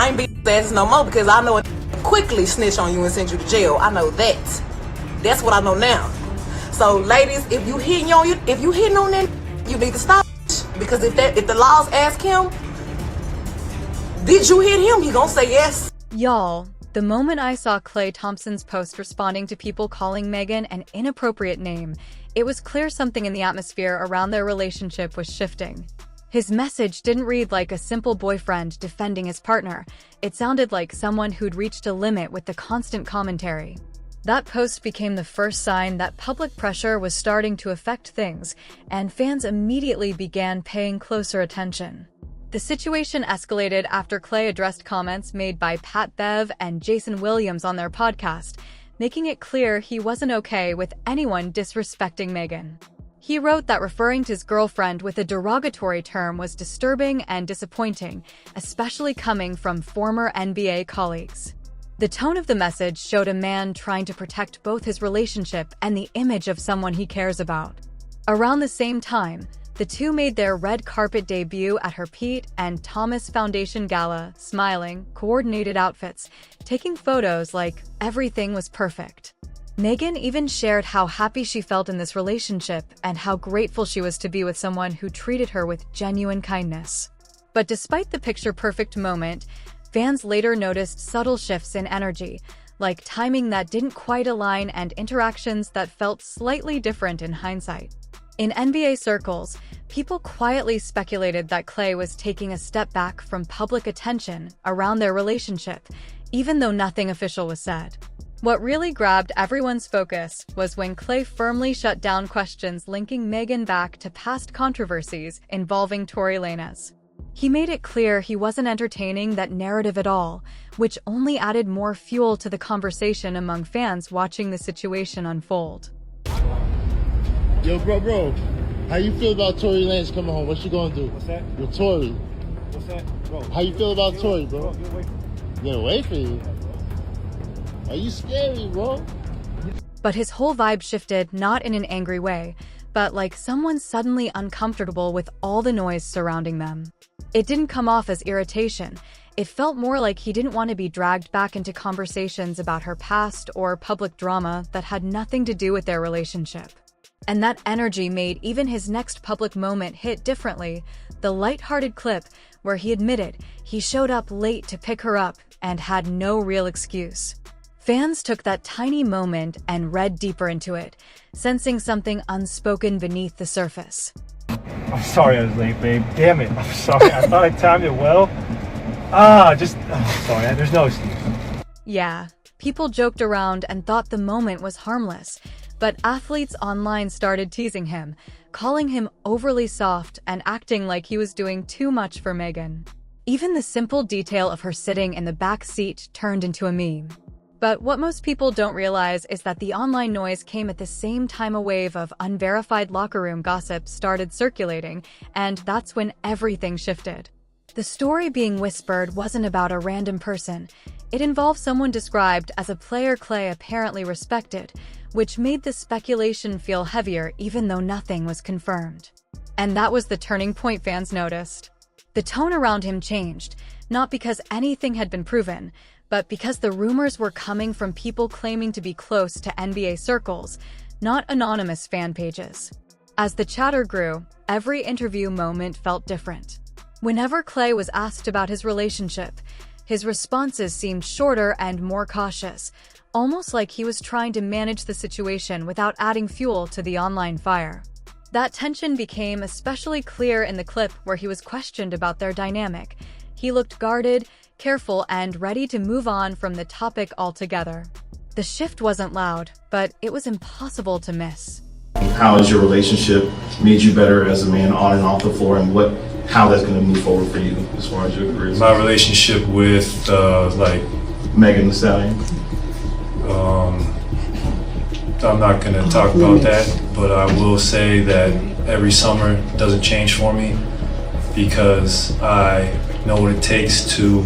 I ain't beat ass no more because I know it quickly snitch on you and send you to jail. I know that. That's what I know now. So ladies, if you hitting on that, you need to stop. Because if the laws ask him, did you hit him? He gonna say yes. Y'all, the moment I saw Klay Thompson's post responding to people calling Meghan an inappropriate name, it was clear something in the atmosphere around their relationship was shifting. His message didn't read like a simple boyfriend defending his partner. It sounded like someone who'd reached a limit with the constant commentary. That post became the first sign that public pressure was starting to affect things, and fans immediately began paying closer attention. The situation escalated after Klay addressed comments made by Pat Bev and Jason Williams on their podcast, making it clear he wasn't okay with anyone disrespecting Meghan. He wrote that referring to his girlfriend with a derogatory term was disturbing and disappointing, especially coming from former NBA colleagues. The tone of the message showed a man trying to protect both his relationship and the image of someone he cares about. Around the same time, the two made their red carpet debut at her Pete and Thomas Foundation Gala, smiling, coordinated outfits, taking photos like everything was perfect. Meghan even shared how happy she felt in this relationship and how grateful she was to be with someone who treated her with genuine kindness. But despite the picture-perfect moment, fans later noticed subtle shifts in energy, like timing that didn't quite align and interactions that felt slightly different in hindsight. In NBA circles, people quietly speculated that Klay was taking a step back from public attention around their relationship, even though nothing official was said. What really grabbed everyone's focus was when Klay firmly shut down questions linking Meghan back to past controversies involving Tory Lanez. He made it clear he wasn't entertaining that narrative at all, which only added more fuel to the conversation among fans watching the situation unfold. Yo, bro, how you feel about Tory Lanez coming home? What you gonna do? What's that? With Tory. What's that? Bro. How you feel about Tory, bro? Get away from me. Get away from you? Are you scary, bro? But his whole vibe shifted, not in an angry way, but like someone suddenly uncomfortable with all the noise surrounding them. It didn't come off as irritation. It felt more like he didn't want to be dragged back into conversations about her past or public drama that had nothing to do with their relationship. And that energy made even his next public moment hit differently, the lighthearted clip where he admitted he showed up late to pick her up and had no real excuse. Fans took that tiny moment and read deeper into it, sensing something unspoken beneath the surface. I'm sorry I was late, babe. Damn it. I'm sorry. I thought I timed it well. Sorry. There's no excuse. Yeah, people joked around and thought the moment was harmless, but athletes online started teasing him, calling him overly soft and acting like he was doing too much for Meghan. Even the simple detail of her sitting in the back seat turned into a meme. But what most people don't realize is that the online noise came at the same time a wave of unverified locker room gossip started circulating, and that's when everything shifted. The story being whispered wasn't about a random person. It involved someone described as a player Klay apparently respected, which made the speculation feel heavier even though nothing was confirmed. And that was the turning point fans noticed. The tone around him changed, not because anything had been proven, but because the rumors were coming from people claiming to be close to NBA circles, not anonymous fan pages. As the chatter grew, every interview moment felt different. Whenever Klay was asked about his relationship, his responses seemed shorter and more cautious, almost like he was trying to manage the situation without adding fuel to the online fire. That tension became especially clear in the clip where he was questioned about their dynamic. He looked guarded, careful, and ready to move on from the topic altogether. The shift wasn't loud, but it was impossible to miss. How has your relationship made you better as a man on and off the floor, and how that's going to move forward for you as far as your career? My relationship with Meghan Thee Stallion. I'm not going to talk about that, but I will say that every summer doesn't change for me because I know what it takes to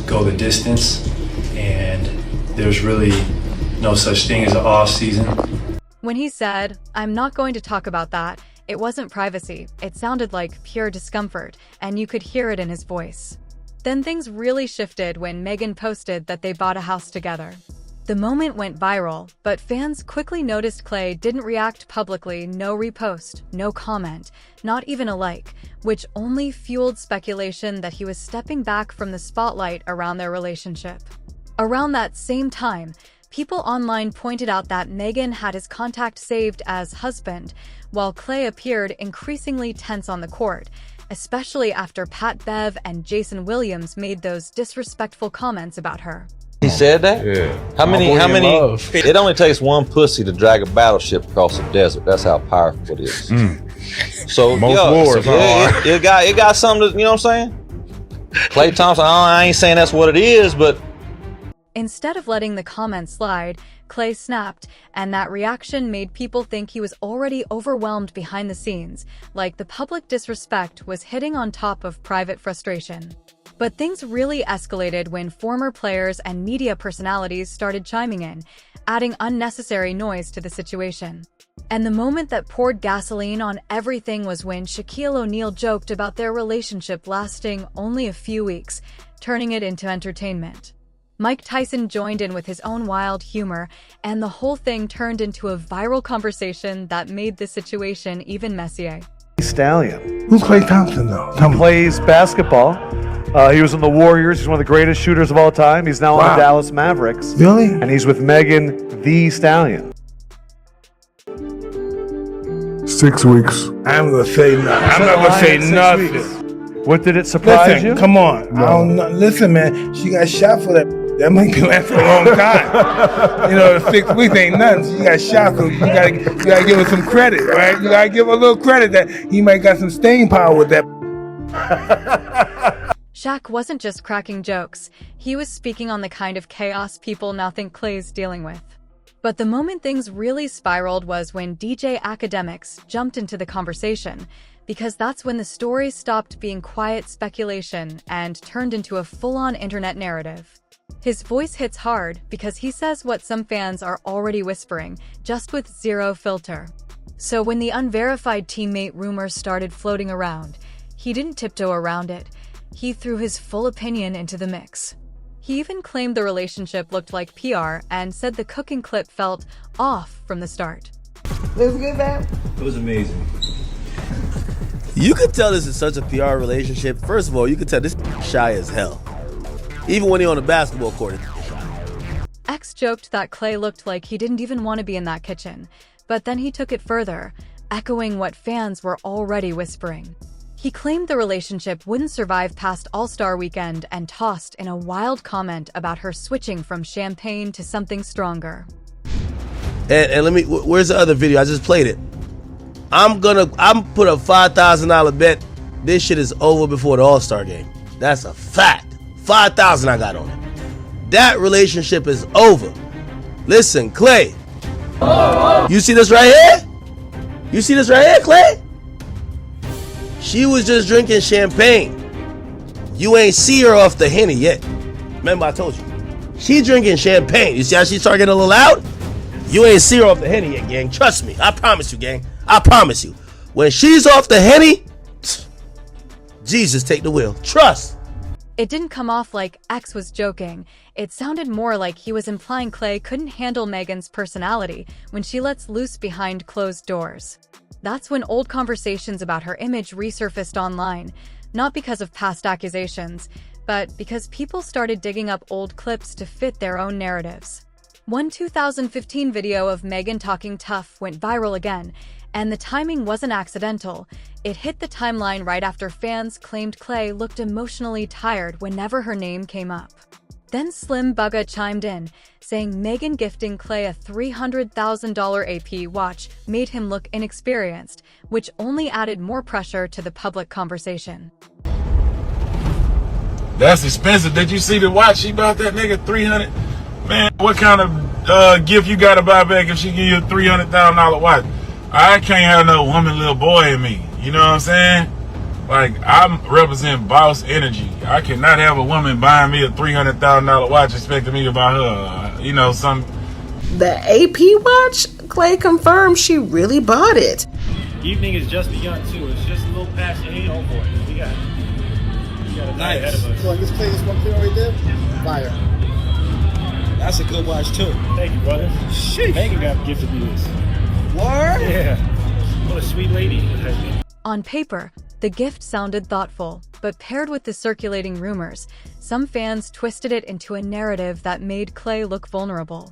go the distance, and there's really no such thing as an off season. When he said, "I'm not going to talk about that," it wasn't privacy. It sounded like pure discomfort, and you could hear it in his voice. Then things really shifted when Meghan posted that they bought a house together. The moment went viral, but fans quickly noticed Klay didn't react publicly, no repost, no comment, not even a like, which only fueled speculation that he was stepping back from the spotlight around their relationship. Around that same time, people online pointed out that Meghan had his contact saved as husband, while Klay appeared increasingly tense on the court, especially after Pat Bev and Jason Williams made those disrespectful comments about her. He said that? Yeah. How many? It only takes one pussy to drag a battleship across the desert. That's how powerful it is. So, Most wars are. It got something to, you know what I'm saying? Klay Thompson, I ain't saying that's what it is, but... Instead of letting the comments slide, Klay snapped, and that reaction made people think he was already overwhelmed behind the scenes, like the public disrespect was hitting on top of private frustration. But things really escalated when former players and media personalities started chiming in, adding unnecessary noise to the situation. And the moment that poured gasoline on everything was when Shaquille O'Neal joked about their relationship lasting only a few weeks, turning it into entertainment. Mike Tyson joined in with his own wild humor, and the whole thing turned into a viral conversation that made the situation even messier. Stallion. Who's Klay Thompson, though? He plays basketball. He was in the Warriors. He's one of the greatest shooters of all time. He's now on the Dallas Mavericks. Really? And he's with Meghan the Stallion. 6 weeks. I'm gonna say nothing. I'm not gonna say nothing. What did it surprise you? Come on. I don't know. Listen, man. She got shot for that. That might be last for a long time. You know, 6 weeks ain't nothing. She got shot, so you gotta give her some credit, right? You gotta give her a little credit that he might got some staying power with that. Shaq wasn't just cracking jokes. He was speaking on the kind of chaos people now think Klay's dealing with. But the moment things really spiraled was when DJ Academics jumped into the conversation, because that's when the story stopped being quiet speculation and turned into a full-on internet narrative. His voice hits hard because he says what some fans are already whispering, just with zero filter. So when the unverified teammate rumors started floating around, he didn't tiptoe around it. He threw his full opinion into the mix. He even claimed the relationship looked like PR and said the cooking clip felt off from the start. It was good, man. It was amazing. You could tell this is such a PR relationship. First of all, you could tell this shy as hell. Even when he's on the basketball court. X joked that Klay looked like he didn't even want to be in that kitchen, but then he took it further, echoing what fans were already whispering. He claimed the relationship wouldn't survive past All-Star Weekend and tossed in a wild comment about her switching from champagne to something stronger. And let me, where's the other video? I just played it. I'm put a $5,000 bet. This shit is over before the All-Star game. That's a fact. 5,000 I got on it. That relationship is over. Listen, Klay. You see this right here? You see this right here, Klay? She was just drinking champagne. You ain't see her off the Henny yet. Remember I told you. She drinking champagne. You see how she started getting a little loud? You ain't see her off the Henny yet, gang. Trust me. I promise you, gang. I promise you. When she's off the Henny, Jesus take the wheel. Trust. It didn't come off like X was joking. It sounded more like he was implying Klay couldn't handle Meghan's personality when she lets loose behind closed doors. That's when old conversations about her image resurfaced online, not because of past accusations, but because people started digging up old clips to fit their own narratives. One 2015 video of Meghan talking tough went viral again, and the timing wasn't accidental. It hit the timeline right after fans claimed Klay looked emotionally tired whenever her name came up. Then Slim Bugga chimed in, saying Meghan gifting Klay a $300,000 AP watch made him look inexperienced, which only added more pressure to the public conversation. That's expensive. Did you see the watch she bought that nigga $300? Man, what kind of gift you gotta buy back if she give you a $300,000 watch? I can't have no woman, little boy in me. You know what I'm saying? Like, I represent boss energy. I cannot have a woman buying me a $300,000 watch expecting me to buy her, some. The AP watch? Klay confirmed she really bought it. Evening is just begun too. It's just a little past 8. Oh boy, we got got a night ahead of us. Come on, let's play this one clear right there. Fire. That's a good watch too. Thank you, brother. Sheesh. Megan got gifted me this. Word? Yeah. What a sweet lady. On paper, the gift sounded thoughtful, but paired with the circulating rumors, some fans twisted it into a narrative that made Klay look vulnerable.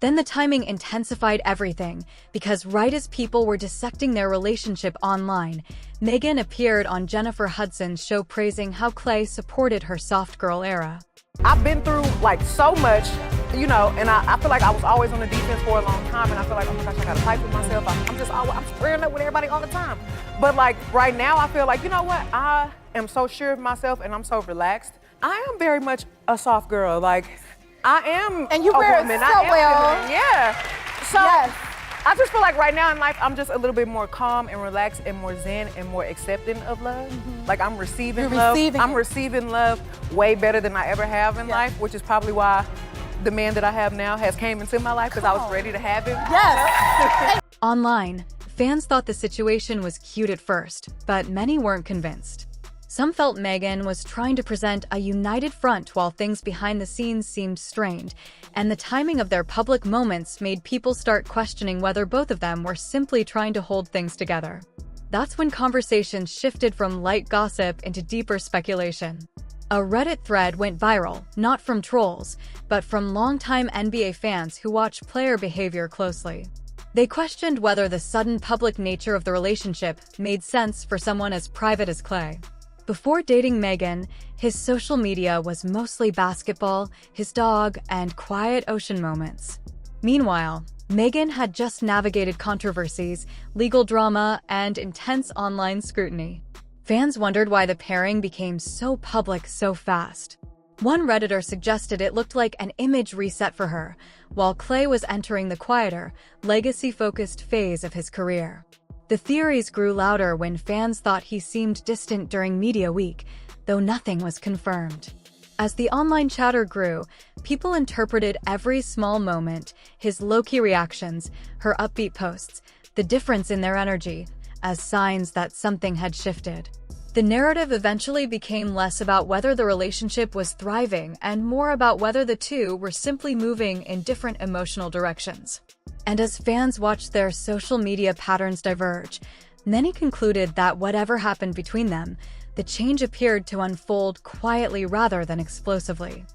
Then the timing intensified everything, because right as people were dissecting their relationship online, Meghan appeared on Jennifer Hudson's show praising how Klay supported her soft girl era. I've been through like so much, you know, and I feel like I was always on the defense for a long time, and I feel like, oh my gosh, I gotta fight with myself. I'm squaring up with everybody all the time. But like right now, I feel like, you know what? I am so sure of myself and I'm so relaxed. I am very much a soft girl. Like I am and you a wear woman. it so well. Feminine. Yeah. So yes. I just feel like right now in life, I'm just a little bit more calm and relaxed and more zen and more accepting of love. Like I'm receiving love. I'm receiving love way better than I ever have in life, which is probably why the man that I have now has came into my life, because I was ready to have him. Yes. Online, fans thought the situation was cute at first, but many weren't convinced. Some felt Meghan was trying to present a united front while things behind the scenes seemed strained, and the timing of their public moments made people start questioning whether both of them were simply trying to hold things together. That's when conversations shifted from light gossip into deeper speculation. A Reddit thread went viral, not from trolls, but from longtime NBA fans who watch player behavior closely. They questioned whether the sudden public nature of the relationship made sense for someone as private as Klay. Before dating Meghan, his social media was mostly basketball, his dog, and quiet ocean moments. Meanwhile, Meghan had just navigated controversies, legal drama, and intense online scrutiny. Fans wondered why the pairing became so public so fast. One Redditor suggested it looked like an image reset for her, while Klay was entering the quieter, legacy-focused phase of his career. The theories grew louder when fans thought he seemed distant during Media Week, though nothing was confirmed. As the online chatter grew, people interpreted every small moment, his low-key reactions, her upbeat posts, the difference in their energy, as signs that something had shifted. The narrative eventually became less about whether the relationship was thriving and more about whether the two were simply moving in different emotional directions. And as fans watched their social media patterns diverge, many concluded that whatever happened between them, the change appeared to unfold quietly rather than explosively.